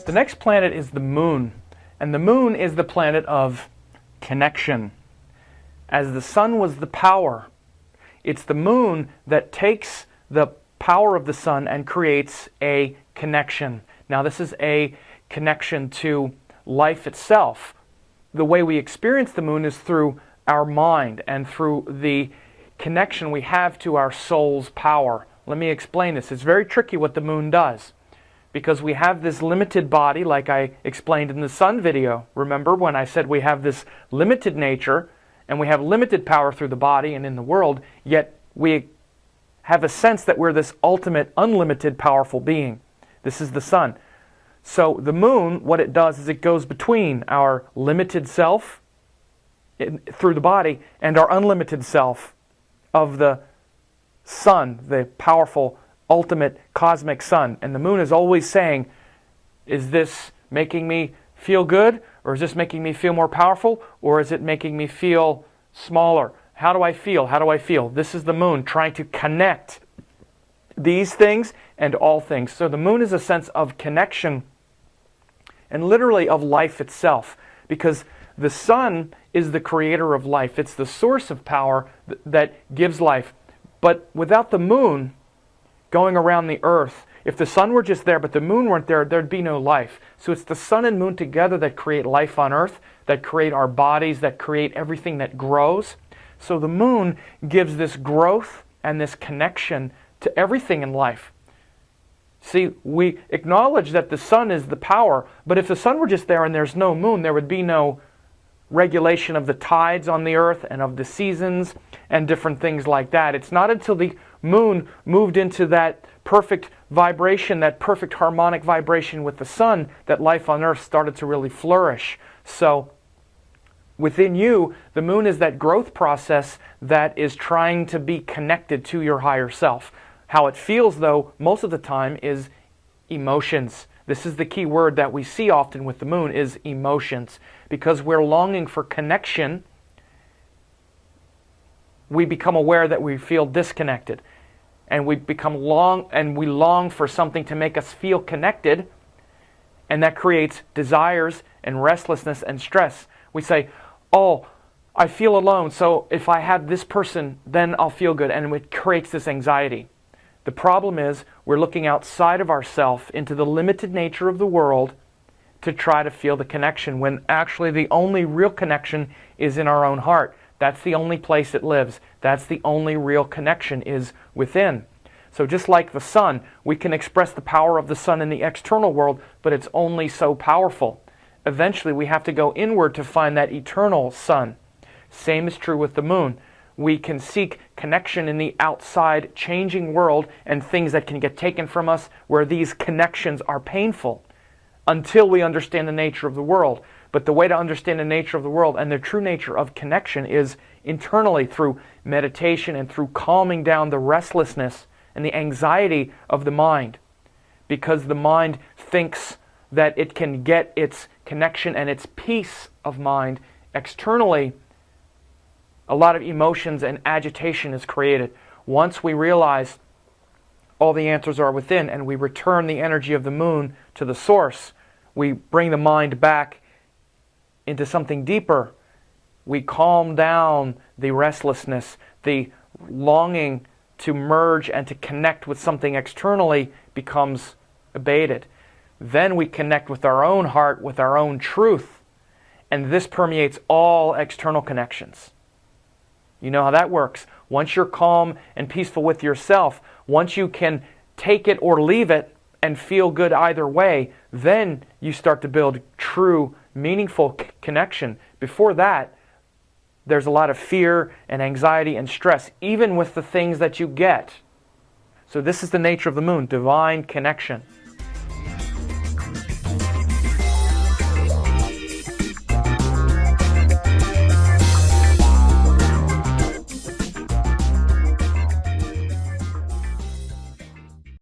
The next planet is the moon, and the moon is the planet of connection. As the sun was the power, it's the moon that takes the power of the sun and creates a connection. Now this is a connection to life itself. The way we experience the moon is through our mind and through the connection we have to our soul's power. Let me explain this. It's very tricky what the moon does, because we have this limited body, like I explained in the sun video. Remember when I said we have this limited nature and we have limited power through the body and in the world, yet we have a sense that we're this ultimate, unlimited, powerful being. This is the sun. So the moon, what it does is it goes between our limited self through the body and our unlimited self of the sun, the powerful, ultimate, cosmic sun. And the moon is always saying, is this making me feel good? Or is this making me feel more powerful? Or is it making me feel smaller? How do I feel? How do I feel? This is the moon trying to connect these things and all things. So the moon is a sense of connection and literally of life itself, because the sun is the creator of life. It's the source of power that gives life. But without the moon going around the earth, if the sun were just there but the moon weren't there, there'd be no life. So it's the sun and moon together that create life on earth, that create our bodies, that create everything that grows. So the moon gives this growth and this connection to everything in life. See, we acknowledge that the sun is the power, but if the sun were just there and there's no moon, there would be no regulation of the tides on the earth and of the seasons and different things like that. It's not until the moon moved into that perfect vibration, that perfect harmonic vibration with the sun, that life on earth started to really flourish. So within you, the moon is that growth process that is trying to be connected to your higher self. How it feels, though, most of the time is emotions. This is the key word that we see often with the moon, is emotions. Because we're longing for connection, we become aware that we feel disconnected. And we long for something to make us feel connected, and that creates desires and restlessness and stress. We say, oh, I feel alone, so if I have this person, then I'll feel good, and it creates this anxiety. The problem is we're looking outside of ourselves into the limited nature of the world to try to feel the connection, when actually the only real connection is in our own heart. That's the only place it lives. That's the only real connection is within. So just like the sun, we can express the power of the sun in the external world, but it's only so powerful. Eventually we have to go inward to find that eternal sun. Same is true with the moon. We can seek connection in the outside changing world and things that can get taken from us, where these connections are painful, until we understand the nature of the world. But the way to understand the nature of the world and the true nature of connection is internally, through meditation and through calming down the restlessness and the anxiety of the mind. Because the mind thinks that it can get its connection and its peace of mind externally. A lot of emotions and agitation is created. Once we realize all the answers are within and we return the energy of the moon to the source, we bring the mind back into something deeper. We calm down the restlessness, the longing to merge and to connect with something externally becomes abated. Then we connect with our own heart, with our own truth, and this permeates all external connections. You know how that works. Once you're calm and peaceful with yourself, once you can take it or leave it and feel good either way, then you start to build true, meaningful connection. Before that, there's a lot of fear and anxiety and stress, even with the things that you get. So this is the nature of the moon, divine connection.